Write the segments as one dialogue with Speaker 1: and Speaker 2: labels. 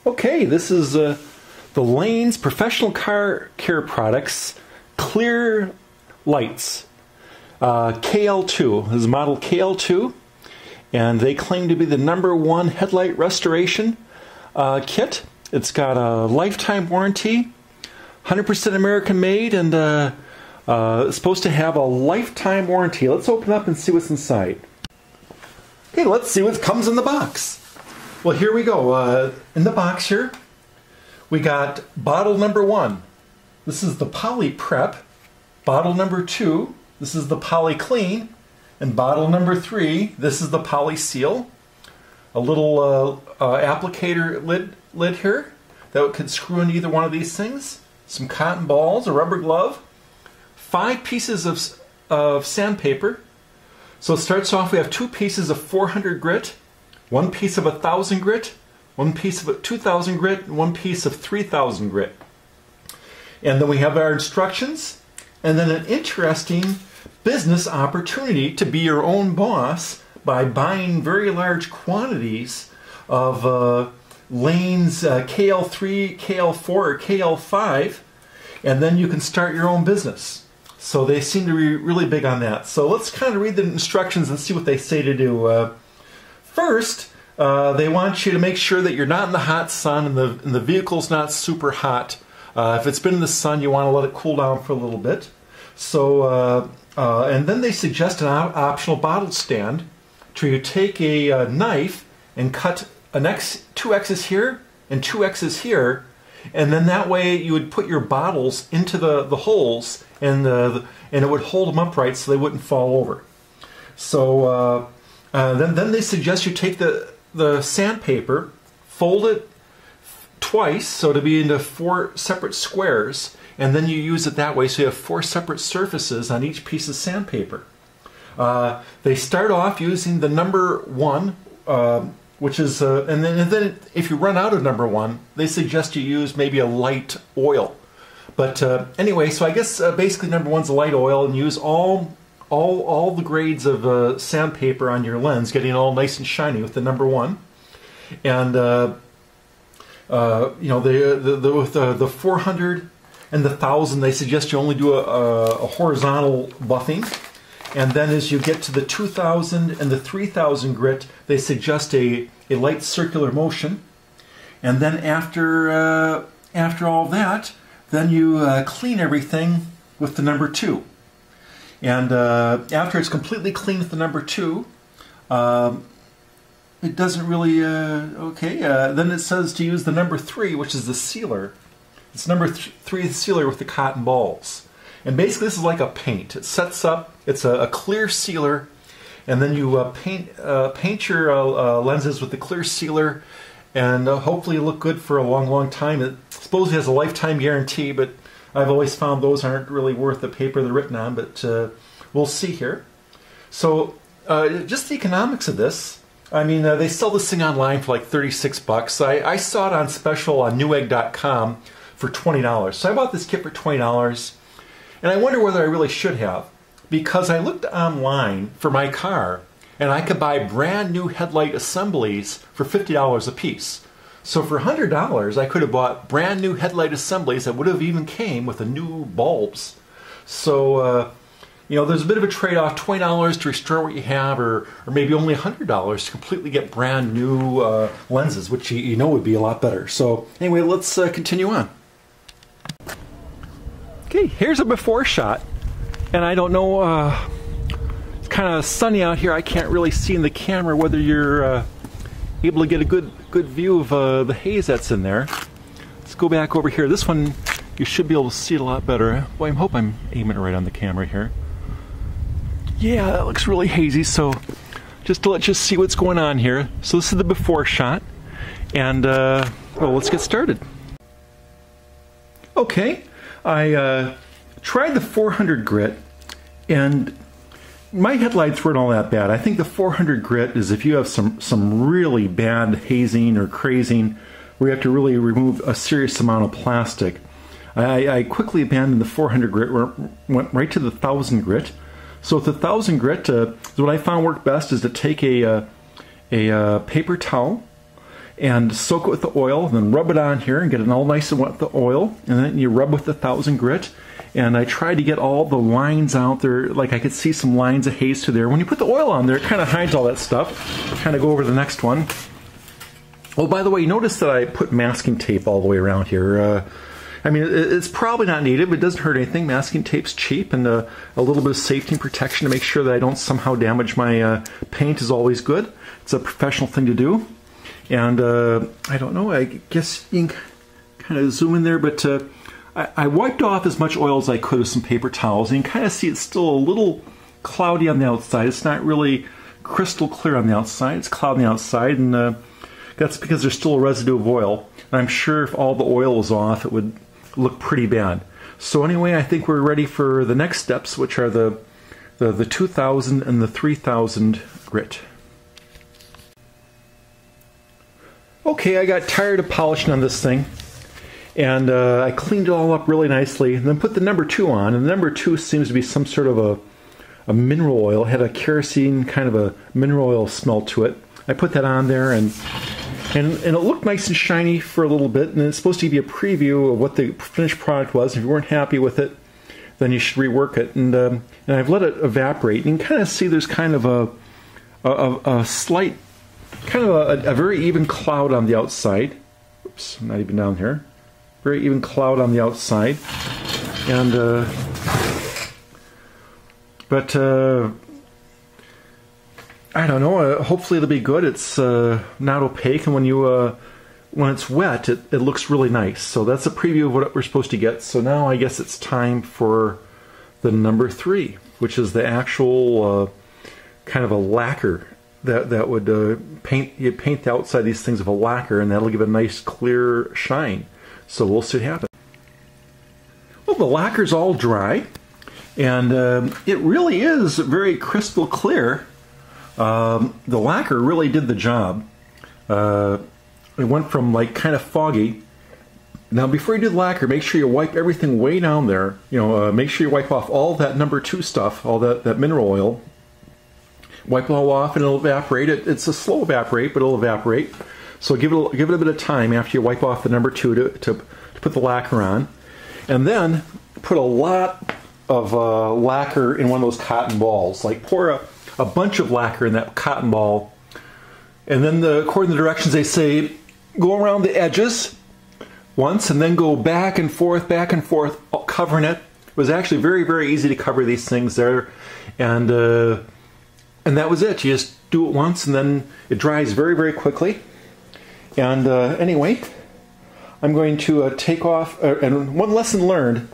Speaker 1: Okay, this is the Lane's Professional Car Care Products Clear Lights. KL2. This is model KL2, and they claim to be the #1 headlight restoration kit. It's got a lifetime warranty, 100% American made, and it's supposed to have a lifetime warranty. Let's open up and see what's inside. Okay, let's see what comes in the box. Well, here we go. In the box here, we got bottle #1. This is the Poly Prep. Bottle #2, this is the Poly Clean. And bottle #3, this is the Poly Seal. A little applicator lid here that could screw into either one of these things. Some cotton balls, a rubber glove, 5 pieces of sandpaper. So it starts off, we have 2 pieces of 400 grit, 1 piece of 1000 grit, 1 piece of 2000 grit, and 1 piece of 3000 grit. And then we have our instructions, and then an interesting business opportunity to be your own boss by buying very large quantities of Lane's KL3, KL4, or KL5, and then you can start your own business. So they seem to be really big on that. So let's kind of read the instructions and see what they say to do. First, they want you to make sure that you're not in the hot sun and the vehicle's not super hot. If it's been in the sun, you want to let it cool down for a little bit. So, and then they suggest an optional bottle stand to you take a knife and cut two X's here and 2 X's here, and then that way you would put your bottles into the holes, and it would hold them upright so they wouldn't fall over. So then they suggest you take the sandpaper, fold it twice, so to be into 4 separate squares, and then you use it that way, so you have 4 separate surfaces on each piece of sandpaper. They start off using the #1, which is, and then if you run out of #1, they suggest you use maybe a light oil. But anyway, so I guess basically #1's a light oil, and use all the grades of sandpaper on your lens, getting it all nice and shiny with the #1. And you know, with the 400 and the 1000, they suggest you only do a horizontal buffing. And then as you get to the 2000 and the 3000 grit, they suggest a light circular motion. And then after all that, then you clean everything with the #2. And after it's completely clean with the #2, it doesn't really, then it says to use the #3, which is the sealer. It's #3, the sealer with the cotton balls. And basically this is like a paint. It sets up, it's a clear sealer, and then you paint your lenses with the clear sealer, and hopefully look good for a long time. It supposedly has a lifetime guarantee, but I've always found those aren't really worth the paper they're written on, but we'll see here. So just the economics of this, I mean, they sell this thing online for like 36 bucks. I saw it on special on Newegg.com for $20. So I bought this kit for $20. And I wonder whether I really should have, because I looked online for my car and I could buy brand new headlight assemblies for $50 a piece. So for $100 I could have bought brand new headlight assemblies that would have even came with the new bulbs. So you know, there's a bit of a trade-off, $20 to restore what you have, or maybe only $100 to completely get brand new lenses, which you know would be a lot better. So anyway, let's continue on. Okay, here's a before shot, and I don't know, it's kind of sunny out here. I can't really see in the camera whether you're able to get a good view of the haze that's in there. Let's go back over here. This one, you should be able to see it a lot better. Well, I hope I'm aiming it right on the camera here. Yeah, that looks really hazy, so just to let you see what's going on here. So this is the before shot, and well, let's get started. Okay. I tried the 400 grit, and my headlights weren't all that bad. I think the 400 grit is if you have some really bad hazing or crazing, where you have to really remove a serious amount of plastic. I quickly abandoned the 400 grit, went right to the 1000 grit. So with the 1000 grit, what I found worked best is to take a paper towel and soak it with the oil, and then rub it on here and get it all nice and wet with the oil, and then you rub with the 1000 grit. And I tried to get all the lines out there, like I could see some lines of haze through there. When you put the oil on there, it kind of hides all that stuff. Kind of go over to the next one. Oh, by the way, notice that I put masking tape all the way around here. I mean, it's probably not needed, but it doesn't hurt anything. Masking tape's cheap, and a little bit of safety and protection to make sure that I don't somehow damage my paint is always good. It's a professional thing to do. And I don't know, I guess you can kind of zoom in there, but I wiped off as much oil as I could with some paper towels, and you can kind of see it's still a little cloudy on the outside. It's not really crystal clear on the outside. It's cloudy on the outside, and that's because there's still a residue of oil. And I'm sure if all the oil was off, it would look pretty bad. So anyway, I think we're ready for the next steps, which are the 2000 and the 3000 grit. Okay, I got tired of polishing on this thing, and I cleaned it all up really nicely, and then put the number 2 on. And the number 2 seems to be some sort of a mineral oil. It had a kerosene kind of a mineral oil smell to it. I put that on there, and it looked nice and shiny for a little bit, and it's supposed to give you a preview of what the finished product was. If you weren't happy with it, then you should rework it. And I've let it evaporate, and you can kind of see there's kind of a slight, kind of a very even cloud on the outside. Oops, not even down here. Very even cloud on the outside. And but I don't know, hopefully it'll be good. It's not opaque, and when it's wet, it looks really nice. So that's a preview of what we're supposed to get. So now I guess it's time for the number 3, which is the actual kind of a lacquer that would paint the outside of these things with a lacquer, and that'll give a nice clear shine. So we'll see what happens. Well, the lacquer's all dry, and it really is very crystal clear. The lacquer really did the job. It went from like kind of foggy. Now before you do the lacquer, make sure you wipe everything way down there. You know, make sure you wipe off all that number 2 stuff, all that mineral oil. Wipe it all off and it'll evaporate. It's a slow evaporate, but it'll evaporate. So give it a bit of time after you wipe off the number 2 to put the lacquer on. And then put a lot of lacquer in one of those cotton balls. Like pour a bunch of lacquer in that cotton ball, and then according to the directions they say, go around the edges once and then go back and forth, covering it. It was actually very, very easy to cover these things there, and that was it. You just do it once, and then it dries very, very quickly. And anyway, I'm going to take off, and one lesson learned: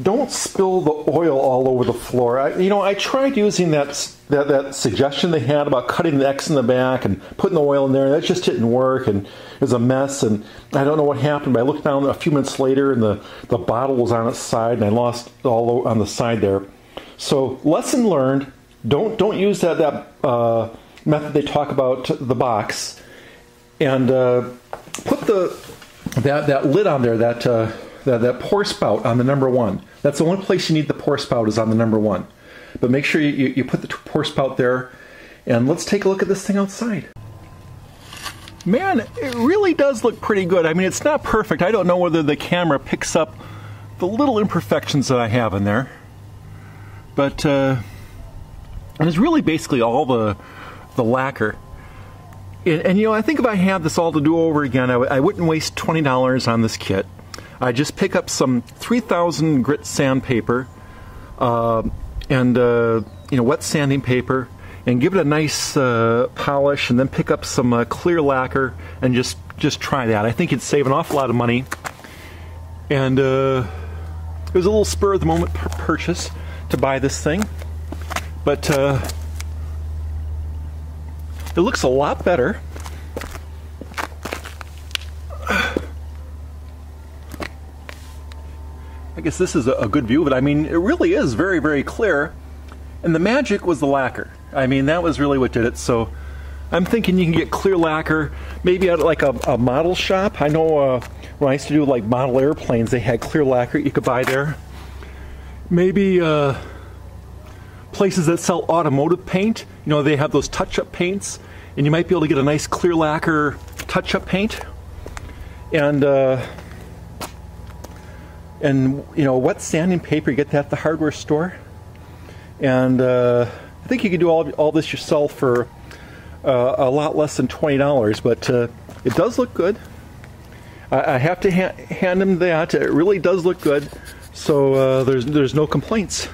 Speaker 1: don't spill the oil all over the floor. I tried using that suggestion they had about cutting the X in the back and putting the oil in there, and that just didn't work, and it was a mess, and I don't know what happened, but I looked down a few minutes later, and the bottle was on its side, and I lost all on the side there. So, lesson learned: don't use that method they talk about, the box, and put that lid on there, that pour spout on the number 1. That's the only place you need the pour spout, is on the number 1. But make sure you put the pour spout there, and let's take a look at this thing outside. Man, it really does look pretty good. I mean, it's not perfect. I don't know whether the camera picks up the little imperfections that I have in there. But it's really basically all the lacquer. And you know, I think if I had this all to do over again, I wouldn't waste $20 on this kit. I just pick up some 3000 grit sandpaper and wet sanding paper, and give it a nice polish, and then pick up some clear lacquer and just try that. I think you'd save an awful lot of money. And it was a little spur of the moment purchase to buy this thing, but it looks a lot better. I guess this is a good view of it. I mean, it really is very, very clear. And the magic was the lacquer. I mean, that was really what did it. So I'm thinking you can get clear lacquer maybe at like a model shop. I know when I used to do like model airplanes, they had clear lacquer you could buy there. Maybe places that sell automotive paint, you know, they have those touch-up paints, and you might be able to get a nice clear lacquer touch-up paint, and you know, wet sanding paper. You get that at the hardware store, and I think you can do all this yourself for a lot less than $20. But it does look good. I have to hand him that. It really does look good. So there's no complaints.